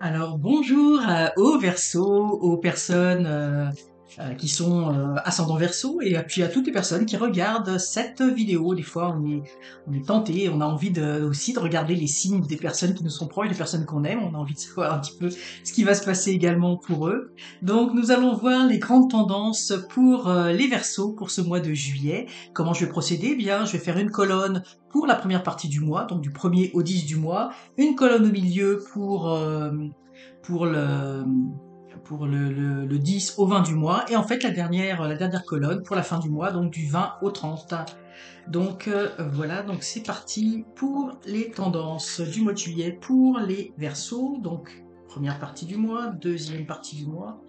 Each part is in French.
Alors bonjour aux Verseaux, aux personnes qui sont ascendant Verseau et puis à toutes les personnes qui regardent cette vidéo. Des fois on est tenté, on a envie aussi de regarder les signes des personnes qui nous sont proches, des personnes qu'on aime. On a envie de savoir un petit peu ce qui va se passer également pour eux. Donc nous allons voir les grandes tendances pour les Verseaux pour ce mois de juillet. Comment je vais procéder? Eh bien, je vais faire une colonne pour la première partie du mois, donc du 1er au 10 du mois, une colonne au milieu pour le, pour le 10 au 20 du mois, et en fait la dernière colonne pour la fin du mois, donc du 20 au 30. Donc voilà, donc c'est parti pour les tendances du mois de juillet pour les Verseaux. Donc première partie du mois, deuxième partie du mois,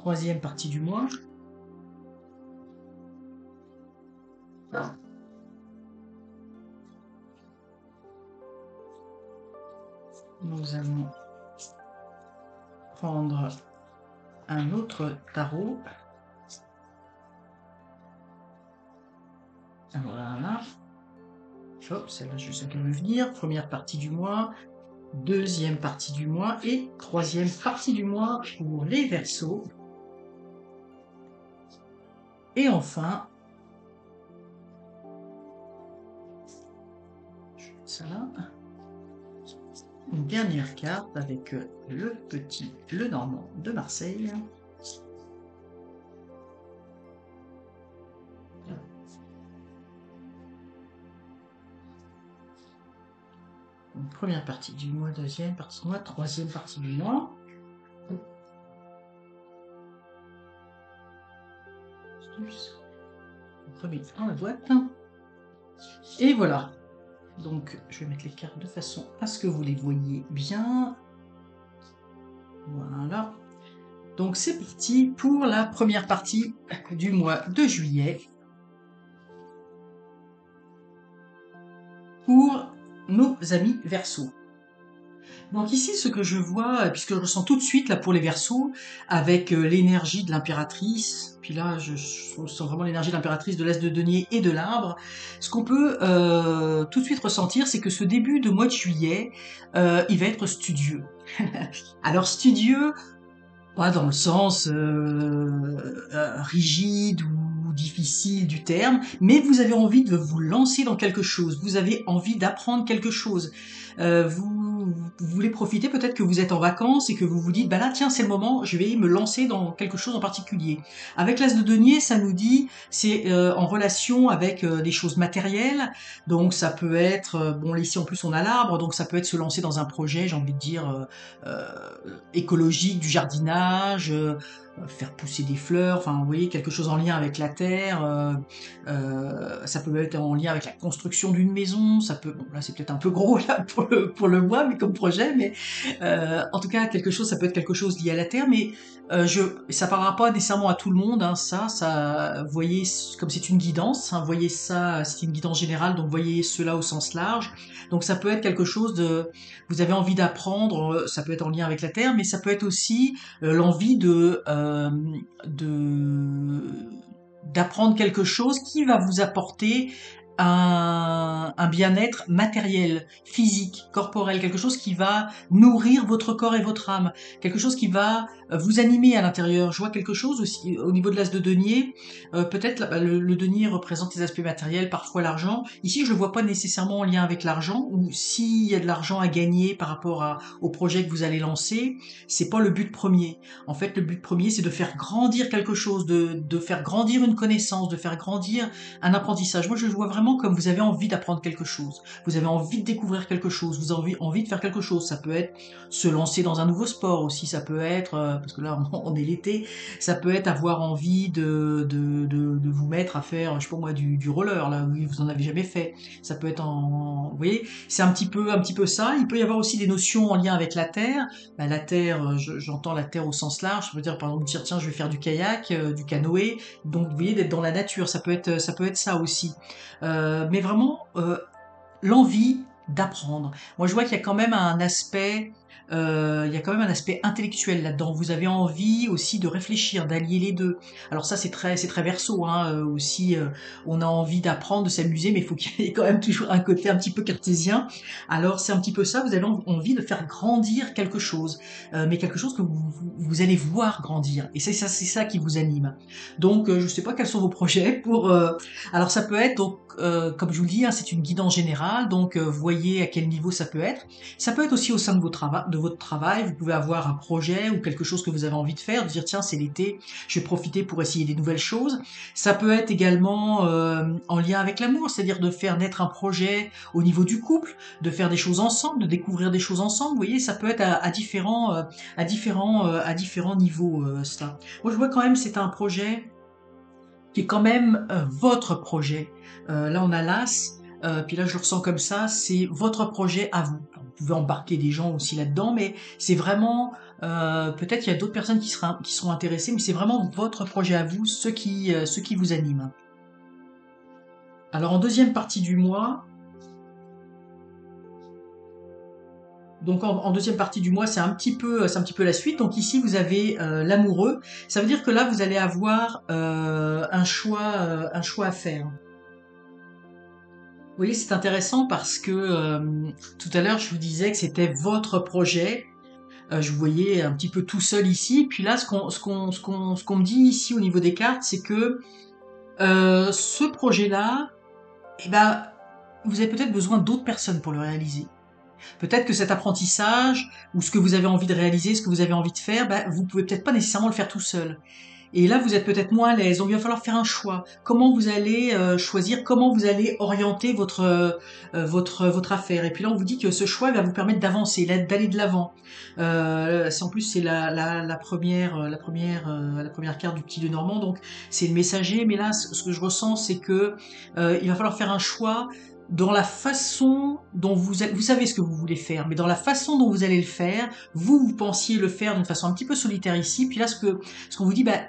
troisième partie du mois. Nous allons prendre un autre tarot. Voilà. Hop, celle-là, je sais qu'elle veut venir. Première partie du mois, deuxième partie du mois et troisième partie du mois pour les Verseaux. Et enfin, je mets ça là, une dernière carte avec le petit Lenormand de Marseille. Donc, première partie du mois, deuxième partie du mois, troisième partie du mois. Remis dans la boîte. Et voilà. Donc, je vais mettre les cartes de façon à ce que vous les voyez bien. Voilà. Donc, c'est parti pour la première partie du mois de juillet. Pour nos amis Verseaux. Donc ici, ce que je vois, puisque je ressens tout de suite là pour les Verseaux, avec l'énergie de l'impératrice, puis là je sens vraiment l'énergie de l'impératrice, de l'As de denier et de l'arbre, ce qu'on peut tout de suite ressentir, c'est que ce début de mois de juillet, il va être studieux. Alors studieux, pas dans le sens rigide ou difficile du terme, mais vous avez envie de vous lancer dans quelque chose, vous avez envie d'apprendre quelque chose. Vous voulez profiter, peut-être que vous êtes en vacances et que vous vous dites, bah là tiens c'est le moment, je vais me lancer dans quelque chose en particulier. Avec l'As de denier, ça nous dit, c'est en relation avec des choses matérielles, donc ça peut être, bon ici en plus on a l'arbre, donc ça peut être se lancer dans un projet, j'ai envie de dire, écologique, du jardinage, faire pousser des fleurs, enfin vous voyez, quelque chose en lien avec la terre, ça peut être en lien avec la construction d'une maison, ça peut, bon là c'est peut-être un peu gros là pour le bois, mais comme projet, mais en tout cas quelque chose, ça peut être quelque chose lié à la terre, mais ça parlera pas nécessairement à tout le monde, hein, ça, voyez, comme c'est une guidance, hein, voyez ça, c'est une guidance générale, donc voyez cela au sens large, donc ça peut être quelque chose de, vous avez envie d'apprendre, ça peut être en lien avec la terre, mais ça peut être aussi l'envie de d'apprendre quelque chose qui va vous apporter un bien-être matériel, physique, corporel, quelque chose qui va nourrir votre corps et votre âme, quelque chose qui va vous animer à l'intérieur. Je vois quelque chose aussi au niveau de l'As de denier, peut-être le denier représente les aspects matériels, parfois l'argent. Ici, je le vois pas nécessairement en lien avec l'argent, ou s'il y a de l'argent à gagner par rapport au projet que vous allez lancer, c'est pas le but premier. En fait, le but premier, c'est de faire grandir quelque chose, de faire grandir une connaissance, de faire grandir un apprentissage. Moi, je le vois vraiment comme vous avez envie d'apprendre quelque chose. Vous avez envie de découvrir quelque chose. Vous avez envie de faire quelque chose. Ça peut être se lancer dans un nouveau sport aussi. Ça peut être, parce que là, on est l'été, ça peut être avoir envie de vous mettre à faire, je sais pas moi, du roller, là, où vous en avez jamais fait. Ça peut être vous voyez, c'est un petit peu ça. Il peut y avoir aussi des notions en lien avec la terre. Bah, la terre, j'entends la terre au sens large. Ça veut dire, par exemple, dire, tiens, je vais faire du kayak, du canoë. Donc, vous voyez, d'être dans la nature, ça peut être ça aussi. Mais vraiment, l'envie d'apprendre. Moi, je vois qu'il y a quand même un aspect il y a quand même un aspect intellectuel là-dedans. Vous avez envie aussi de réfléchir, d'allier les deux. Alors ça, c'est très Verseau, hein, aussi. On a envie d'apprendre, de s'amuser, mais il faut qu'il y ait quand même toujours un côté un petit peu cartésien. Alors c'est un petit peu ça. Vous avez envie de faire grandir quelque chose, mais quelque chose que vous allez voir grandir. Et c'est ça qui vous anime. Donc je sais pas quels sont vos projets pour. Alors ça peut être donc comme je vous le dis, hein, c'est une guidance générale, donc voyez à quel niveau ça peut être. Ça peut être aussi au sein de, de votre travail, vous pouvez avoir un projet ou quelque chose que vous avez envie de faire, de dire tiens c'est l'été, je vais profiter pour essayer des nouvelles choses. Ça peut être également en lien avec l'amour, c'est-à-dire de faire naître un projet au niveau du couple, de faire des choses ensemble, de découvrir des choses ensemble. Vous voyez, ça peut être à différents niveaux cela. Moi je vois quand même c'est un projet qui est quand même votre projet. Là, on a l'As, puis là, je le ressens comme ça, c'est votre projet à vous. Alors, vous pouvez embarquer des gens aussi là-dedans, mais c'est vraiment, peut-être il y a d'autres personnes qui seront intéressées, mais c'est vraiment votre projet à vous, ce qui vous anime. Alors, en deuxième partie du mois, donc en deuxième partie du mois, c'est un petit peu la suite. Donc ici, vous avez l'amoureux. Ça veut dire que là, vous allez avoir un choix à faire. Vous voyez, c'est intéressant parce que tout à l'heure, je vous disais que c'était votre projet. Je vous voyais un petit peu tout seul ici. Puis là, ce qu'on me dit ici au niveau des cartes, c'est que ce projet-là, eh ben, vous avez peut-être besoin d'autres personnes pour le réaliser. Peut-être que cet apprentissage, ou ce que vous avez envie de réaliser, ce que vous avez envie de faire, ben, vous pouvez peut-être pas nécessairement le faire tout seul. Et là, vous êtes peut-être moins à l'aise. Donc, il va falloir faire un choix. Comment vous allez choisir, comment vous allez orienter votre affaire. Et puis là, on vous dit que ce choix va vous permettre d'avancer, d'aller de l'avant. En plus, c'est la première carte du petit Lenormand. Donc, c'est le messager. Mais là, ce que je ressens, c'est que il va falloir faire un choix dans la façon dont vous savez ce que vous voulez faire, mais dans la façon dont vous allez le faire, vous pensiez le faire d'une façon un petit peu solitaire ici, puis là ce qu'on vous dit, bah,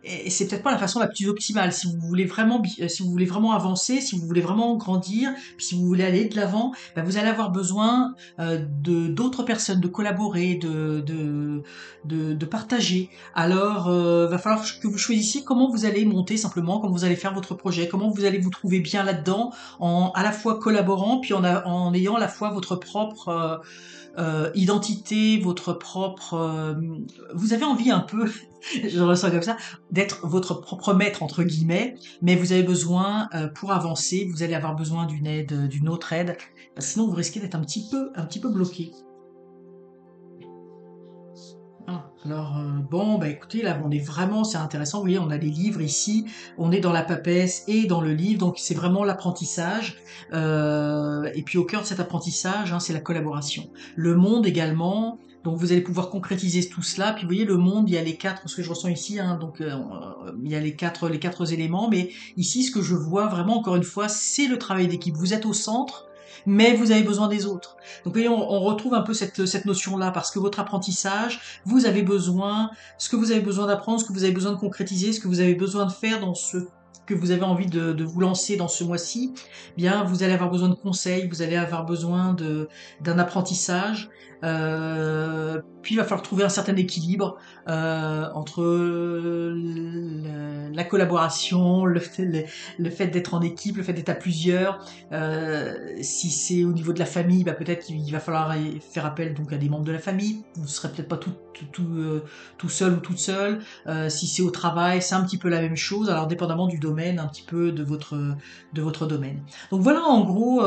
et c'est peut-être pas la façon la plus optimale. Si vous voulez vraiment, si vous voulez vraiment avancer, si vous voulez vraiment grandir, puis si vous voulez aller de l'avant, bah, vous allez avoir besoin de d'autres personnes, de collaborer, de partager. Alors, va falloir que vous choisissiez comment vous allez monter simplement, comment vous allez faire votre projet, comment vous allez vous trouver bien là-dedans, en à la fois collaborant, puis en ayant à la fois votre propre identité, votre propre. Vous avez envie un peu, je le ressens comme ça, d'être votre propre maître entre guillemets, mais vous avez besoin pour avancer, vous allez avoir besoin d'une aide, d'une autre aide, parce que sinon vous risquez d'être un petit peu bloqué. Ah, alors bon, bah écoutez, là on est vraiment, c'est intéressant. Vous voyez, on a les livres ici, on est dans la papesse et dans le livre, donc c'est vraiment l'apprentissage. Et puis au cœur de cet apprentissage, hein, c'est la collaboration. Le monde également. Donc vous allez pouvoir concrétiser tout cela. Puis vous voyez, le monde, il y a les quatre, ce que je ressens ici, hein, donc il y a les quatre éléments. Mais ici, ce que je vois vraiment, encore une fois, c'est le travail d'équipe. Vous êtes au centre, mais vous avez besoin des autres. Donc vous voyez, on retrouve un peu cette notion-là, parce que votre apprentissage, vous avez besoin, ce que vous avez besoin d'apprendre, ce que vous avez besoin de concrétiser, ce que vous avez besoin de faire dans ce que vous avez envie de vous lancer dans ce mois-ci, eh bien vous allez avoir besoin de conseils, vous allez avoir besoin d'un apprentissage. Puis il va falloir trouver un certain équilibre entre la collaboration, le fait d'être en équipe, le fait d'être à plusieurs. Si c'est au niveau de la famille, bah peut-être qu'il va falloir faire appel donc à des membres de la famille. Vous serez peut-être pas tout seul ou toute seule. Si c'est au travail, c'est un petit peu la même chose. Alors dépendamment du domaine, un petit peu de votre domaine. Donc voilà en gros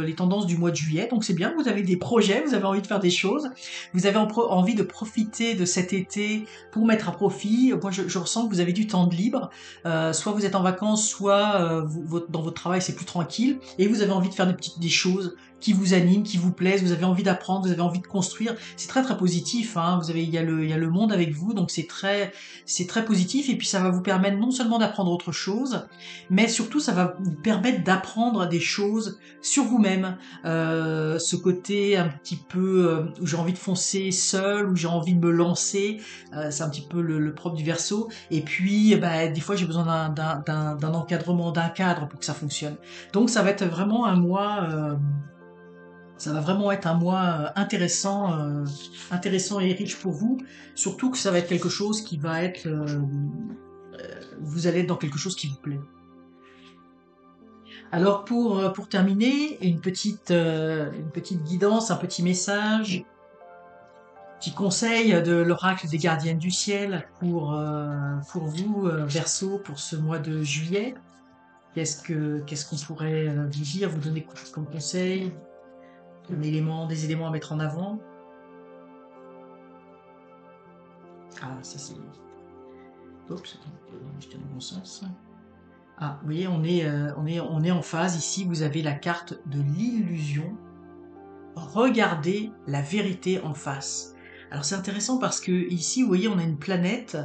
les tendances du mois de juillet. Donc c'est bien, vous avez des projets, vous avez envie de faire des choses, vous avez envie de profiter de cet été pour mettre à profit. Moi je ressens que vous avez du temps de libre. Soit vous êtes en vacances, soit dans votre travail c'est plus tranquille et vous avez envie de faire des choses qui vous animent, qui vous plaisent, vous avez envie d'apprendre, vous avez envie de construire. C'est très très positif, hein. Il y a le monde avec vous, donc c'est très positif et puis ça va vous permettre non seulement d'apprendre autre chose, mais surtout ça va vous permettre d'apprendre des choses sur vous-même. Ce côté un petit peu où j'ai envie de foncer seul, où j'ai envie de me lancer, c'est un petit peu le propre du Verseau. Et puis, bah, des fois, j'ai besoin d'un encadrement, d'un cadre pour que ça fonctionne. Donc, ça va être vraiment un mois Ça va vraiment être un mois intéressant et riche pour vous. Surtout que ça va être quelque chose qui va être, vous allez être dans quelque chose qui vous plaît. Alors pour terminer, une petite guidance, un petit message, petit conseil de l'oracle des gardiennes du ciel pour vous, Verseau, pour ce mois de juillet. Qu'est-ce qu'on pourrait vous dire, vous donner comme conseil, des éléments à mettre en avant? Ah, ça c'est... Oups, attends, j'étais dans le bon sens. Ah, vous voyez, on est en phase. Ici, vous avez la carte de l'illusion. Regardez la vérité en face. Alors c'est intéressant parce que ici, vous voyez, on a une planète,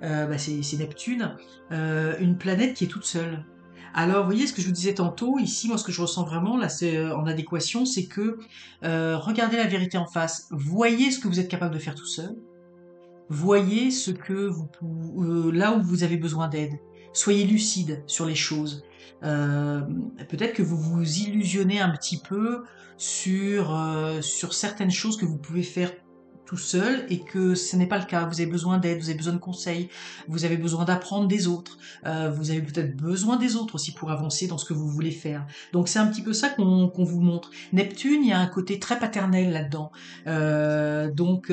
c'est Neptune, une planète qui est toute seule. Alors, vous voyez ce que je vous disais tantôt, ici, moi, ce que je ressens vraiment, là, c'est en adéquation, c'est que regardez la vérité en face, voyez ce que vous êtes capable de faire tout seul, voyez là où vous avez besoin d'aide. Soyez lucide sur les choses. Euh, Peut-être que vous vous illusionnez un petit peu sur certaines choses que vous pouvez faire tout seul et que ce n'est pas le cas. Vous avez besoin d'aide, vous avez besoin de conseils, vous avez besoin d'apprendre des autres. Vous avez peut-être besoin des autres aussi pour avancer dans ce que vous voulez faire. Donc c'est un petit peu ça qu'on vous montre. Neptune, il y a un côté très paternel là-dedans.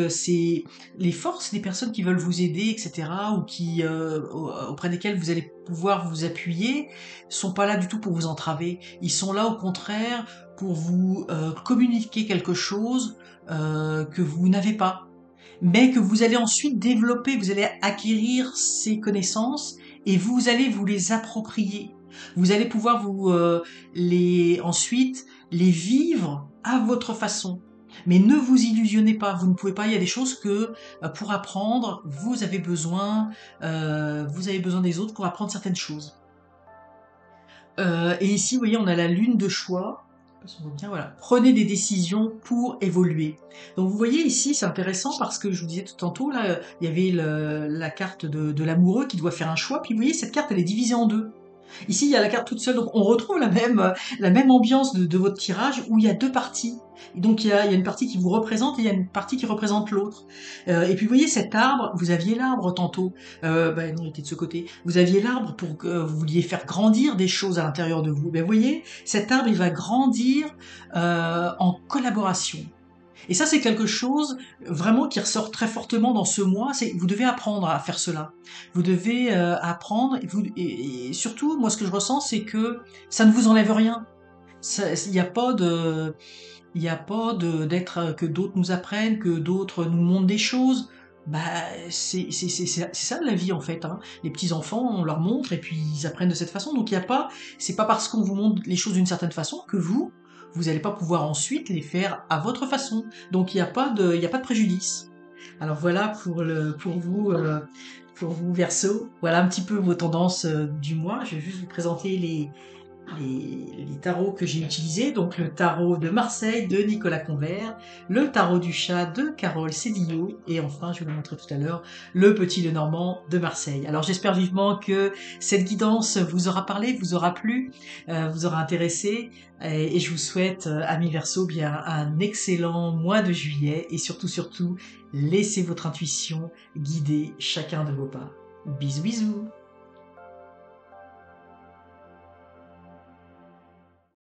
C'est les forces des personnes qui veulent vous aider, etc., ou auprès desquelles vous allez pouvoir vous appuyer, sont pas là du tout pour vous entraver. Ils sont là au contraire pour vous communiquer quelque chose que vous n'avez pas, mais que vous allez ensuite développer. Vous allez acquérir ces connaissances et vous allez vous les approprier. Vous allez pouvoir ensuite les vivre à votre façon. Mais ne vous illusionnez pas, vous ne pouvez pas. Il y a des choses que pour apprendre, vous avez besoin des autres pour apprendre certaines choses. Et ici, vous voyez, on a la lune de choix. Bien, voilà. Prenez des décisions pour évoluer. Donc vous voyez ici, c'est intéressant parce que je vous disais tout tantôt, là, il y avait la carte de l'amoureux qui doit faire un choix. Puis vous voyez, cette carte, elle est divisée en deux. Ici, il y a la carte toute seule, donc on retrouve la même ambiance de votre tirage où il y a deux parties. Et donc il y a une partie qui vous représente et il y a une partie qui représente l'autre. Et puis vous voyez cet arbre, vous aviez l'arbre tantôt, non, il était de ce côté. Vous aviez l'arbre pour que vous vouliez faire grandir des choses à l'intérieur de vous. Ben, vous voyez, cet arbre, il va grandir en collaboration. Et ça, c'est quelque chose vraiment qui ressort très fortement dans ce mois. C'est vous devez apprendre à faire cela. Vous devez apprendre. Et surtout, moi, ce que je ressens, c'est que ça ne vous enlève rien. Il n'y a pas de, il y a pas d'être que d'autres nous apprennent, que d'autres nous montrent des choses. Bah, c'est ça la vie en fait. Hein. Les petits enfants, on leur montre et puis ils apprennent de cette façon. Donc il y a pas, c'est pas parce qu'on vous montre les choses d'une certaine façon que vous n'allez pas pouvoir ensuite les faire à votre façon. Donc il y a pas de préjudice. Alors voilà pour vous Verseau. Voilà un petit peu vos tendances du mois. Je vais juste vous présenter les tarots que j'ai utilisés, donc le tarot de Marseille de Nicolas Convert, le tarot du chat de Carole Cédillo, et enfin, je vous l'ai montré tout à l'heure, le petit Lenormand de Marseille. Alors j'espère vivement que cette guidance vous aura parlé, vous aura plu, vous aura intéressé, et je vous souhaite, amis Verseau, bien un excellent mois de juillet, et surtout, laissez votre intuition guider chacun de vos pas. Bisous bisous.